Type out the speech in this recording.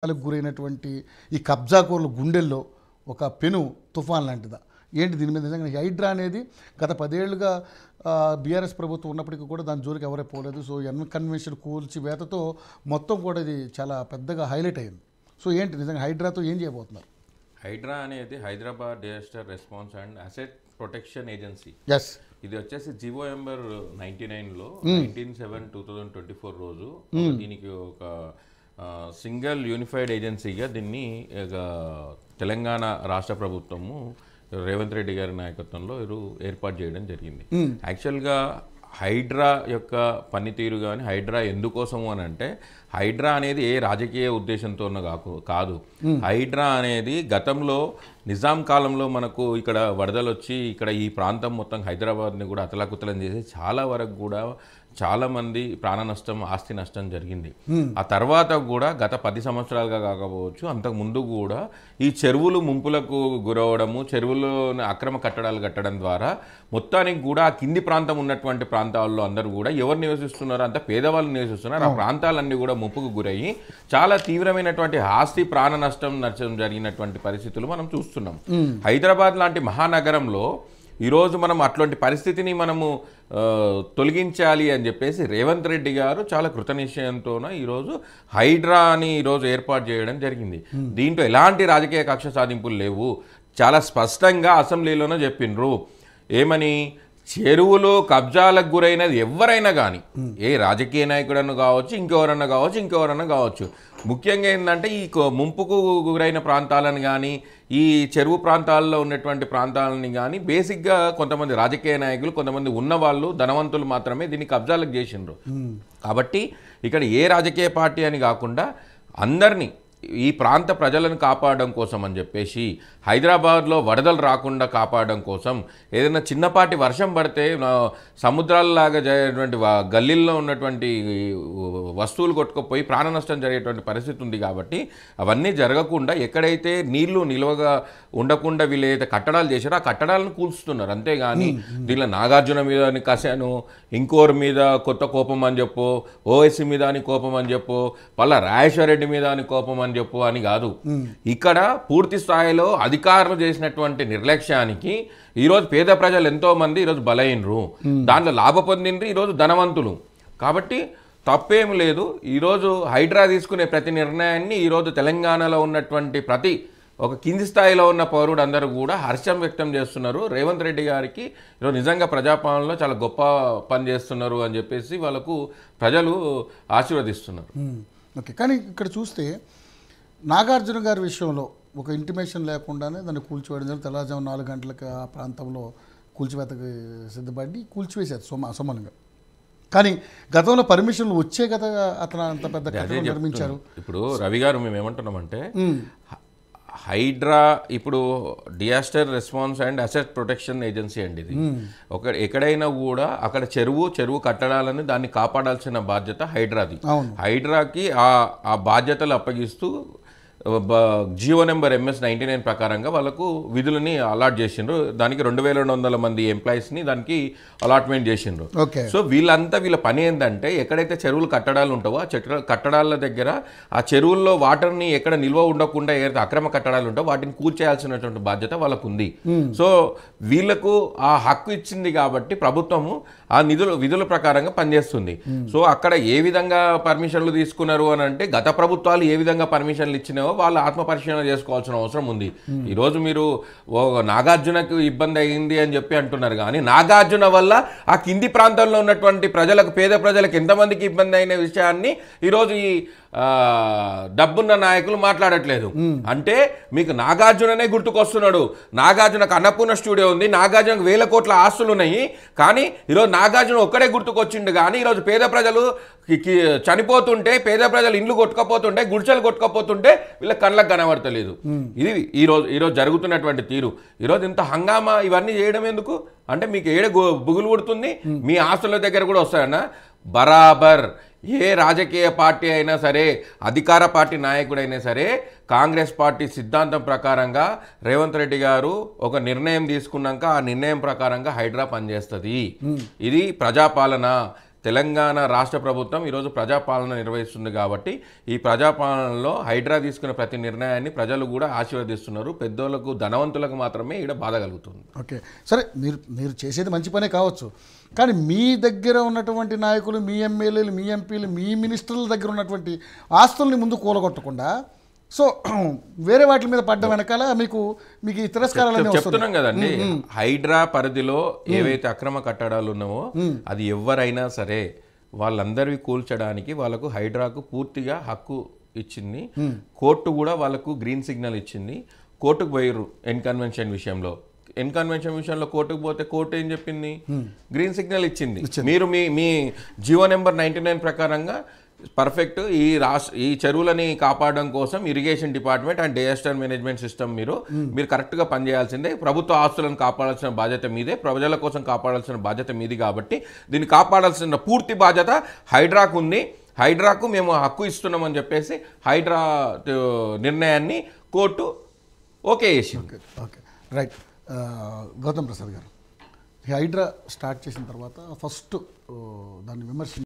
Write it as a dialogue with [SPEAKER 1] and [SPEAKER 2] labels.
[SPEAKER 1] గురైనటువంటి ఈ కబ్జాకోర్ల గుండెల్లో ఒక పెను తుఫాన్ లాంటిదా ఏంటి దీని మీద నిజంగా హైడ్రా అనేది గత 10 ఏళ్లుగా బీఆర్ఎస్ ప్రభుత్వం ఉన్నప్పటికీ కూడా దాని జోలికి ఎవరే పోలేదు. సో కన్వెన్షన్ కూల్చివేతతో మొత్తం కూడా ఇది చాలా పెద్దగా హైలైట్ అయింది. సో ఏంటి నిజంగా హైడ్రాతో ఏం చేయబోతున్నారు?
[SPEAKER 2] హైడ్రా అనేది Hyderabad disaster response and asset protection agency.
[SPEAKER 1] Yes,
[SPEAKER 2] ఇది వచ్చేసి జివో నెంబర్ 99లో 19/7/2024 రోజు దీనికి ఒక సింగిల్ యూనిఫైడ్ ఏజెన్సీగా దీన్ని తెలంగాణ రాష్ట్ర ప్రభుత్వము రేవంత్ రెడ్డి గారి నాయకత్వంలో ఏర్పాటు చేయడం జరిగింది. యాక్చువల్గా హైడ్రా యొక్క పనితీరు కానీ హైడ్రా ఎందుకోసము అని అంటే హైడ్రా అనేది ఏ రాజకీయ ఉద్దేశంతో కాదు. హైడ్రా అనేది గతంలో నిజాం కాలంలో మనకు ఇక్కడ వరదలు వచ్చి ఇక్కడ ఈ ప్రాంతం మొత్తం హైదరాబాద్ని కూడా అతలాకుతలం చేసి చాలా వరకు కూడా చాలామంది ప్రాణ నష్టం ఆస్తి నష్టం జరిగింది. ఆ తర్వాత కూడా గత 10 సంవత్సరాలుగా కాకపోవచ్చు అంతకు ముందు కూడా ఈ చెరువులు ముంపులకు గురవడము, చెరువుల్లో అక్రమ కట్టడాలు కట్టడం ద్వారా మొత్తానికి కూడా ఆ కింది ప్రాంతం ఉన్నటువంటి ప్రాంతాల్లో అందరూ కూడా ఎవరు నివసిస్తున్నారు, అంత పేదవాళ్ళు నివసిస్తున్నారు. ఆ ప్రాంతాలన్నీ కూడా ముప్పుకు గురయ్యి చాలా తీవ్రమైనటువంటి ఆస్తి ప్రాణ నష్టం జరిగినటువంటి పరిస్థితులు మనం చూస్తున్నాం. హైదరాబాద్ లాంటి మహానగరంలో ఈరోజు మనం అట్లాంటి పరిస్థితిని మనము తొలగించాలి అని చెప్పేసి రేవంత్ రెడ్డి గారు చాలా కృతనిశ్చయంతోన ఈరోజు హైడ్రా అని ఈరోజు ఏర్పాటు చేయడం జరిగింది. దీంట్లో ఎలాంటి రాజకీయ కక్ష సాధింపులు లేవు. చాలా స్పష్టంగా అసెంబ్లీలోనే చెప్పిండ్రు. ఏమని? చెరువులు కబ్జాలకు గురైనది ఎవరైనా కానీ, ఏ రాజకీయ నాయకుడన్నా కావచ్చు, ఇంకెవరన్నా కావచ్చు, ముఖ్యంగా ఏంటంటే ఈ ముంపుకు గురైన ప్రాంతాలను కానీ ఈ చెరువు ప్రాంతాల్లో ఉన్నటువంటి ప్రాంతాలని కానీ బేసిక్గా కొంతమంది రాజకీయ నాయకులు, కొంతమంది ఉన్నవాళ్ళు ధనవంతులు మాత్రమే దీన్ని కబ్జాలకు చేసిండ్రు. కాబట్టి ఇక్కడ ఏ రాజకీయ పార్టీ అని కాకుండా అందరినీ ఈ ప్రాంత ప్రజలను కాపాడడం కోసం అని చెప్పేసి హైదరాబాద్లో వరదలు రాకుండా కాపాడడం కోసం ఏదైనా చిన్నపాటి వర్షం పడితే సముద్రాలలాగా జరిగేటువంటి గల్లీల్లో ఉన్నటువంటి వస్తువులు కొట్టుకుపోయి ప్రాణ నష్టం జరిగేటువంటి పరిస్థితి ఉంది. కాబట్టి అవన్నీ జరగకుండా ఎక్కడైతే నీళ్లు నిల్వగా ఉండకుండా వీళ్ళు ఏదైతే కట్టడాలు చేశారో ఆ కట్టడాలను కూల్చుతున్నారు. అంతేగాని దీనిలో నాగార్జున మీద అని కసాను, ఇంకోరి మీద కొత్త కోపం అని చెప్పు, ఓఎస్సీ మీద అని కోపం అని చెప్పు, పల్ల రాజేశ్వరరెడ్డి మీద అని కోపం అని చెప్పు అని కాదు. ఇక్కడ పూర్తి స్థాయిలో అధికారులు చేసినటువంటి నిర్లక్ష్యానికి ఈరోజు పేద ప్రజలు ఎంతో మంది ఈరోజు బలైనరు, దాంట్లో లాభ పొందిండ్రు ఈరోజు ధనవంతులు. కాబట్టి తప్పేం లేదు. ఈరోజు హైడ్రా తీసుకునే ప్రతి నిర్ణయాన్ని ఈరోజు తెలంగాణలో ఉన్నటువంటి ప్రతి ఒక కింది స్థాయిలో ఉన్న పౌరుడు అందరూ కూడా హర్షం వ్యక్తం చేస్తున్నారు. రేవంత్ రెడ్డి గారికి ఈరోజు నిజంగా ప్రజాపాలనలో చాలా గొప్ప పని చేస్తున్నారు అని చెప్పేసి వాళ్ళకు ప్రజలు ఆశీర్వదిస్తున్నారు.
[SPEAKER 1] ఓకే, కానీ ఇక్కడ చూస్తే నాగార్జున గారి విషయంలో ఒక ఇంటిమేషన్ లేకుండానే దాన్ని కూల్చివేయడం జరిగింది. తెల్లవారుజాము 4 గంటలకు ఆ ప్రాంతంలో కూల్చివేతకి సిద్ధపడి కూల్చివేశారు సుమనంగా. కానీ గతంలో పర్మిషన్లు వచ్చే కదా అతను అంత పెద్ద కట్టడం నిర్మించారు.
[SPEAKER 2] ఇప్పుడు రవి గారు మేము ఏమంటున్నామంటే హైడ్రా ఇప్పుడు disaster response and asset protection agency అండి. ఇది ఎక్కడైనా కూడా అక్కడ చెరువు కట్టడాలని దాన్ని కాపాడాల్సిన బాధ్యత హైడ్రాది. హైడ్రాకి ఆ బాధ్యతలు అప్పగిస్తూ జియో నెంబర్ MS 99 ప్రకారంగా వాళ్ళకు విధులని అలాట్ చేసిండ్రు. దానికి 2200 మంది ఎంప్లాయీస్ని దానికి అలాట్మెంట్ చేసిండ్రు. సో వీళ్ళ పని ఏంటంటే ఎక్కడైతే చెరువులు కట్టడాలు ఉంటావో ఆ కట్టడాల దగ్గర ఆ చెరువుల్లో వాటర్ని ఎక్కడ నిల్వ ఉండకుండా ఏదైతే అక్రమ కట్టడాలు ఉంటావో వాటిని కూల్చేయాల్సినటువంటి బాధ్యత వాళ్ళకు ఉంది. సో వీళ్లకు ఆ హక్కు ఇచ్చింది కాబట్టి ప్రభుత్వము ఆ విధుల ప్రకారంగా పనిచేస్తుంది. సో అక్కడ ఏ విధంగా పర్మిషన్లు తీసుకున్నారు అని అంటే గత ప్రభుత్వాలు ఏ విధంగా పర్మిషన్లు ఇచ్చినావో వాళ్ళు ఆత్మ పరిశీలన చేసుకోవాల్సిన అవసరం ఉంది. ఈరోజు మీరు నాగార్జునకు ఇబ్బంది అయింది అని చెప్పి అంటున్నారు, కానీ నాగార్జున వల్ల ఆ కింది ప్రాంతంలో ఉన్నటువంటి ప్రజలకు, పేద ప్రజలకు ఎంతమందికి ఇబ్బంది అయిన విషయాన్ని ఈరోజు ఈ డబ్బున్న నాయకులు మాట్లాడట్లేదు. అంటే మీకు నాగార్జుననే గుర్తుకొస్తున్నాడు. నాగార్జునకు అన్నపూర్ణ స్టూడియో ఉంది, నాగార్జునకు 1000 కోట్ల ఆస్తులు ఉన్నాయి, కానీ ఈరోజు నాగార్జున ఒక్కడే గుర్తుకొచ్చిండు. కానీ ఈరోజు పేద ప్రజలు చనిపోతుంటే, పేద ప్రజలు ఇండ్లు కొట్టుకపోతుంటే, గుడిసెలు కొట్టుకపోతుంటే వీళ్ళ కళ్ళకు కనబడతలేదు. ఇది ఈరోజు జరుగుతున్నటువంటి తీరు. ఈరోజు ఇంత హంగామా ఇవన్నీ చేయడం ఎందుకు అంటే మీకు బుగులు పుడుతుంది, మీ ఆస్తుల దగ్గర కూడా వస్తాయన్నా. బరాబర్ ఏ రాజకీయ పార్టీ అయినా సరే, అధికార పార్టీ నాయకుడైనా సరే, కాంగ్రెస్ పార్టీ సిద్ధాంతం ప్రకారంగా రేవంత్ రెడ్డి గారు ఒక నిర్ణయం తీసుకున్నాక ఆ నిర్ణయం ప్రకారంగా హైడ్రా పనిచేస్తుంది. ఇది ప్రజాపాలన. తెలంగాణ రాష్ట్ర ప్రభుత్వం ఈరోజు ప్రజాపాలన నిర్వహిస్తుంది కాబట్టి ఈ ప్రజాపాలనలో హైడ్రా తీసుకున్న ప్రతి నిర్ణయాన్ని ప్రజలు కూడా ఆశీర్వదిస్తున్నారు. పెద్దోళ్ళకు ధనవంతులకు మాత్రమే ఇక్కడ బాధ కలుగుతుంది.
[SPEAKER 1] ఓకే, సరే, మీరు చేసేది మంచి పనే కావచ్చు, కానీ మీ దగ్గర ఉన్నటువంటి నాయకులు, మీ ఎమ్మెల్యేలు, మీ ఎంపీలు, మీ మినిస్టర్ల దగ్గర ఉన్నటువంటి ఆస్తుల్ని ముందు కూలగొట్టకుండా సో వేరే వాటి మీద పడ్డ వెనకాల మీకు ఈ తిరస్కారాలు
[SPEAKER 2] చెప్తున్నాం కదండి. హైడ్రా పరిధిలో ఏవైతే అక్రమ కట్టడాలు ఉన్నావో అది ఎవరైనా సరే వాళ్ళందరివి కూల్చడానికి వాళ్ళకు హైడ్రాకు పూర్తిగా హక్కు ఇచ్చింది. కోర్టు కూడా వాళ్ళకు గ్రీన్ సిగ్నల్ ఇచ్చింది. కోర్టుకు పోయిర్రు ఎన్కన్వెన్షన్ విషయంలో. ఎన్కన్వెన్షన్ విషయంలో కోర్టుకు పోతే కోర్టు ఏం చెప్పింది? గ్రీన్ సిగ్నల్ ఇచ్చింది. మీరు మీ జీవో నెంబర్ 99 ప్రకారంగా పర్ఫెక్ట్ ఈ చెరువులని కాపాడడం కోసం irrigation department and disaster management system మీరు కరెక్ట్గా పనిచేయాల్సిందే. ప్రభుత్వ ఆస్తులను కాపాడాల్సిన బాధ్యత మీదే, ప్రజల కోసం కాపాడాల్సిన బాధ్యత మీది. కాబట్టి దీన్ని కాపాడాల్సిన పూర్తి బాధ్యత హైడ్రాకు ఉంది. హైడ్రాకు మేము హక్కు ఇస్తున్నామని చెప్పేసి హైడ్రా నిర్ణయాన్ని కోర్టు ఓకే చేసింది.
[SPEAKER 1] Okay, right. గౌతమ్ ప్రసాద్ గారు, హైడ్రా స్టార్ట్ చేసిన తర్వాత ఫస్ట్ దాన్ని విమర్శ